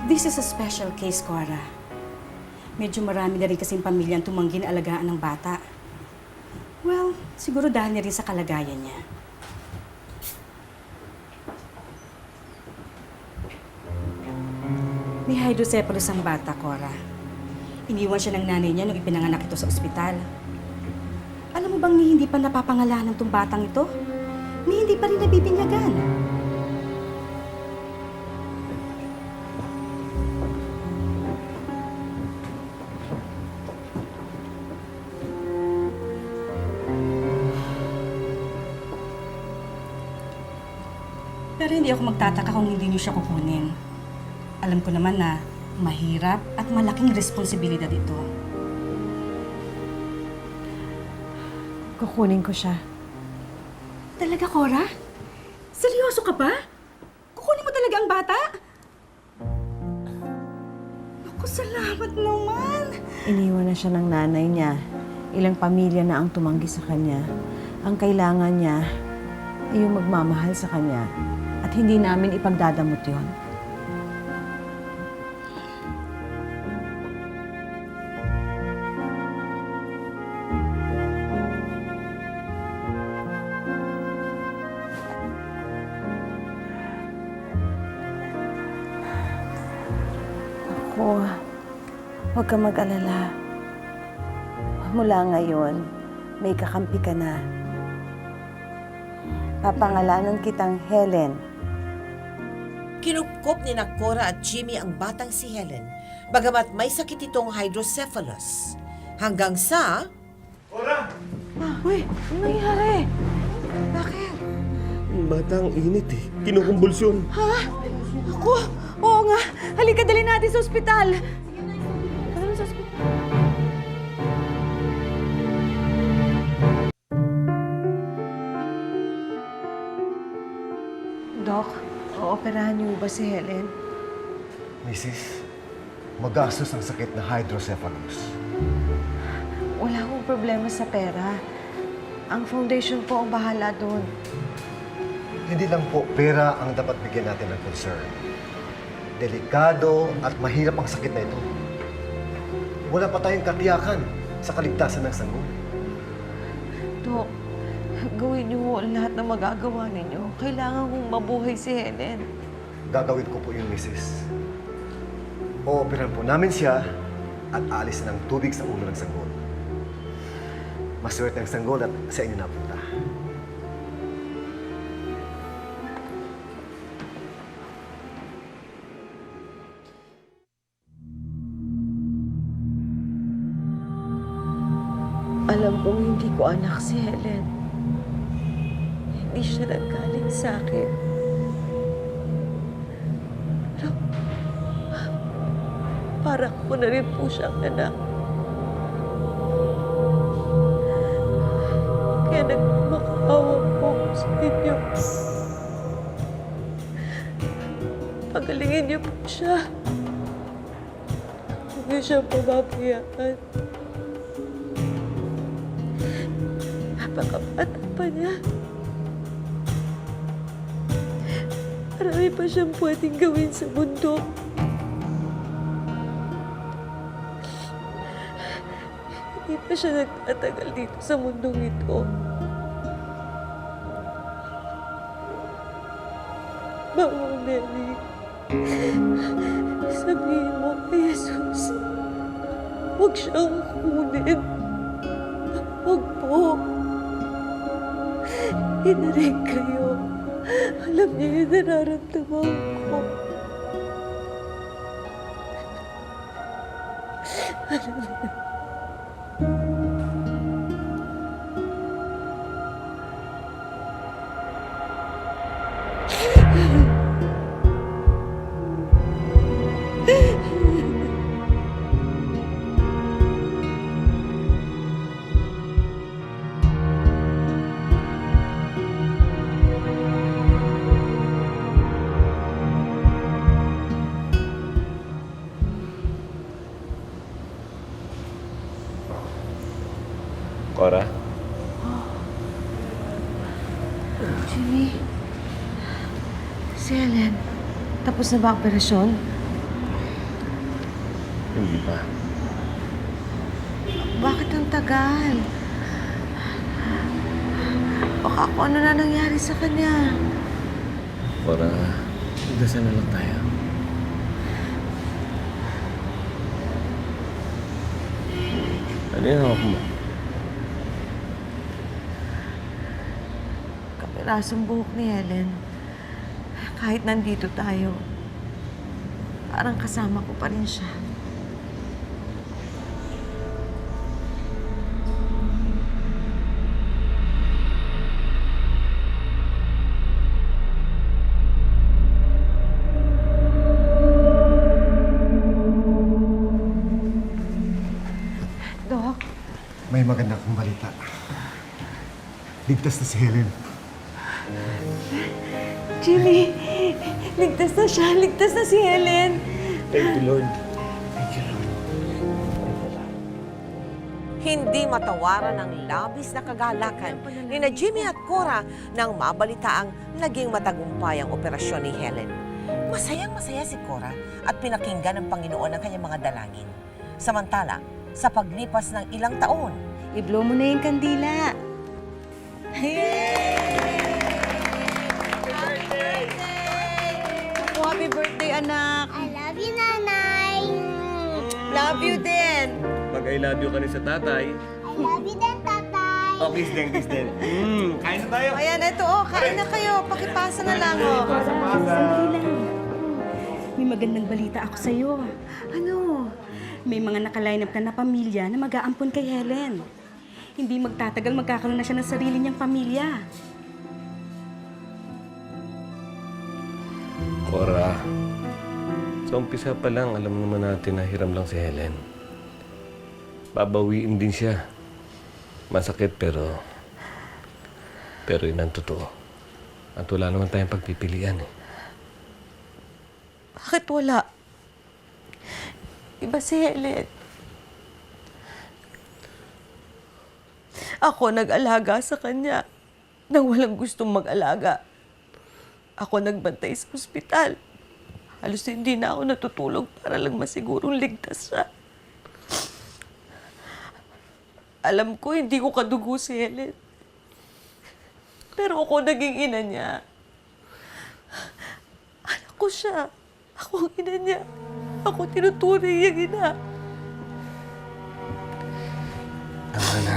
This is a special case, Cora. Medyo marami na rin kasing pamilyang tumanggi na alagaan ng bata. Well, siguro dahil na rin sa kalagayan niya. May hydrocephalus ang bata, Cora. Iniwan siya ng nanay niya nung ipinanganak ito sa ospital. Alam mo bang ni hindi pa napapangalanan ng batang ito? Ni hindi pa rin nabibinyagan. Pero hindi ako magtataka kung hindi niyo siya kukunin. Alam ko naman na mahirap at malaking responsibilidad ito. Kukunin ko siya. Talaga, Cora? Seryoso ka ba? Kukunin mo talaga ang bata? Naku, salamat naman. Iniwan na siya ng nanay niya. Ilang pamilya na ang tumanggi sa kanya. Ang kailangan niya ay yung magmamahal sa kanya. At hindi namin ipagdadamot yon. Ako, huwag ka mag-alala. Mula ngayon, may kakampi ka na. Papangalanan kitang Helen. Kinupkop ni Cora at Jimmy ang batang si Helen, bagamat may sakit itong hydrocephalus. Hanggang sa... Cora! Uy, ano nangyari? Bakit? Batang init eh. Kinukumbulsyon. Ha? Ako? Oo nga. Halika, dali natin sa ospital. Dali sa ospital. Doc, ooperahan niyo ba si Helen? Mrs., magastos ang sakit na hydrocephalus. Wala akong problema sa pera. Ang foundation po ang bahala doon. Hindi lang po pera ang dapat bigyan natin ng concern. Delikado at mahirap ang sakit na ito. Wala pa tayong katiyakan sa kaligtasan ng sanggol. Doc, gawin niyo ang lahat na magagawa ninyo. Kailangan kong mabuhay si Helen. Gagawin ko po yung Mrs. Ooperahan po namin siya at aalis na ng tubig sa ulo ng sanggol. Maswerte ang sanggol at sa inyo napunta. Alam kong hindi ko anak si Helen. Hindi siya naggaling sa akin. Pero, parang ko na rin po siyang anak. Kaya nagmakaawa po ako sa inyo. Pagalingin niyo po siya. Huwag niyo siya pababayaan. Napakabata pa niya. Marami pa siyang pwedeng gawin sa mundo. Hindi pa siya nagtatagal dito sa mundong ito. Mama Mary, sabihin mo kay Jesus, huwag siyang kunin. Huwag po. Inarin kayo. Alam niyo yung nararamdaman ko. Alam niyo. Cora? Jimmy, si Helen, tapos na ba ang operasyon? Hindi pa. Bakit ang tagal? Baka kung ano na nangyari sa kanya. Cora, magdasal na lang tayo. Ano yung hawak mo? Kapirasong buhok ni Helen. Kahit nandito tayo, parang kasama ko pa rin siya. Dok, May maganda akong balita. Ligtas na si Helen. Jimmy, ligtas na siya. Ligtas na si Helen. Thank you, Lord. Hindi matawaran ng labis na kagalakan ni na Jimmy at Cora nang mabalitaang naging matagumpay ang operasyon ni Helen. Masayang-masaya si Cora at pinakinggan ng Panginoon ang kanyang mga dalangin. Samantala, sa paglipas ng ilang taon, I-blow mo na yung kandila. Ako, happy birthday, anak. I love you, Nanay. Love you din. Pag I love you ka rin sa tatay. I love you din, Tatay. Oh, kiss din, kiss din. Kain na tayo. Ayan, ito, kain na kayo. Pakipasa na lang, Sandali lang. May magandang balita ako sa'yo. Ano? May mga nakaline up ka na pamilya na mag-aampon kay Helen. Hindi magtatagal, magkakaroon na siya ng sarili niyang pamilya. Cora, sa umpisa pa lang, alam naman natin na hiram lang si Helen. Babawiin din siya. Masakit pero yun ang totoo. At wala naman tayong pagpipilian eh. Bakit wala? Iba si Helen. Ako nag-alaga sa kanya nang walang gustong mag-alaga. Ako nagbantay sa ospital. Halos hindi na ako natutulog para lang masigurong ligtas siya. Alam ko, hindi ko kadugo si Helen. Pero ako naging ina niya. Anak ko siya. Ako ang ina niya. Ako tinuturing niyang ina. Tama na.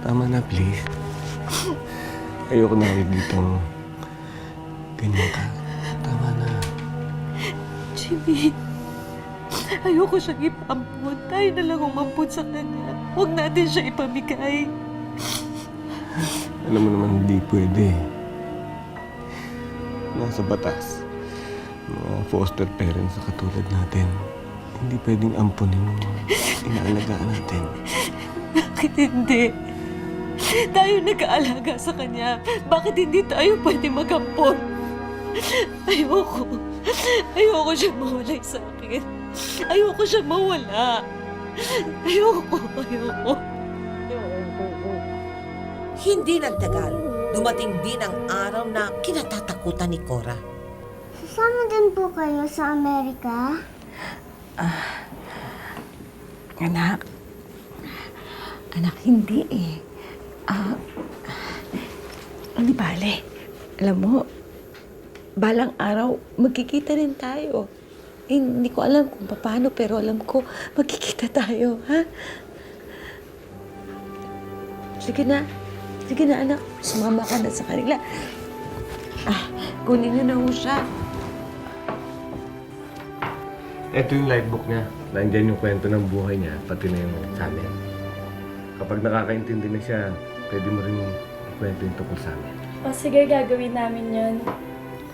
Tama na, please. Ayoko na ulit ditong ganyan ka. Tama na. Jimmy, ayoko siyang ipampun. Tayo na lang umampun sa kanya. Huwag natin siya ipamigay. Alam mo naman, hindi pwede. Nasa batas. Mga foster parents na katulad natin. Hindi pwedeng ampunin yung mga inaalagaan natin. Bakit hindi? Tayo nag-aalaga sa kanya. Bakit hindi tayo pwede mag-ampun? Ayoko. Ayoko siya mawalay sa akin. Ayoko siya mawala. Ayoko. hindi nagtagal, dumating din ang araw na kinatatakutan ni Cora. Sasama din po kayo sa Amerika? Anak, hindi eh. Hindi bale. Alam mo, balang araw, magkikita rin tayo. Hindi ko alam kung paano, pero alam ko, magkikita tayo, ha? Sige na, anak. Sumama ka na sa kanila. Kunin niyo na ho siya. Ito yung live book niya. Nandiyan yung kwento ng buhay niya, pati na yung sa amin. Kapag nakakaintindi na siya, pwede mo rin ikwento yung tungkol sa amin. O sige, gagawin namin yun.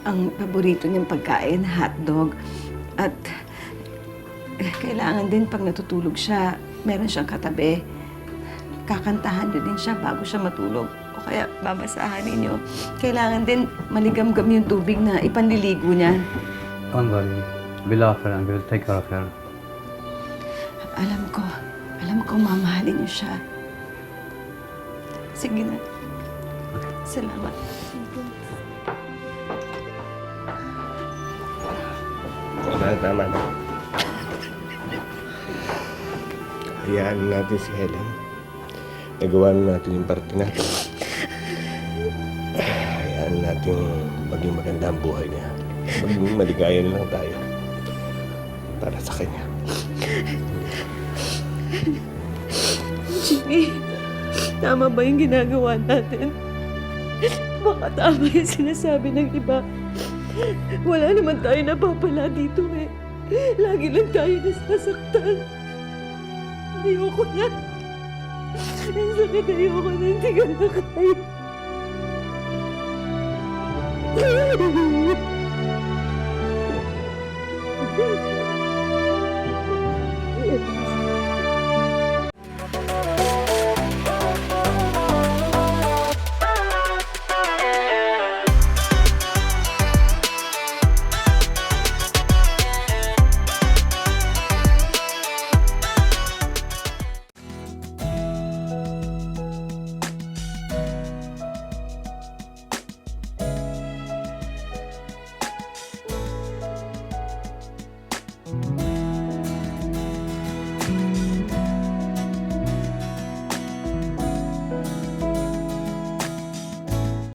Ang paborito niyang pagkain, hotdog. At kailangan din pag natutulog siya, meron siyang katabi. Kakantahan niyo din siya bago siya matulog. O kaya babasahan ninyo. Kailangan din maligam-gam yung tubig na ipanliligo niya. Don't worry. We'll love her and we'll take care of her. Alam ko mamahalin niyo siya. Sige na. Salamat. Tama na. hayaan natin si Helen. Nagawa na natin yung parte natin. Hayaan natin maging maganda ang buhay niya. Maging maligaya na lang tayo. Para sa kanya. Jimmy, tama ba yung ginagawa natin? Baka tama yung sinasabi ng iba. Wala naman tayo napapala dito eh. Lagi lang tayo nasasaktan. Ayoko na. Ang sakit, ayoko na. Hindi ko na kaya.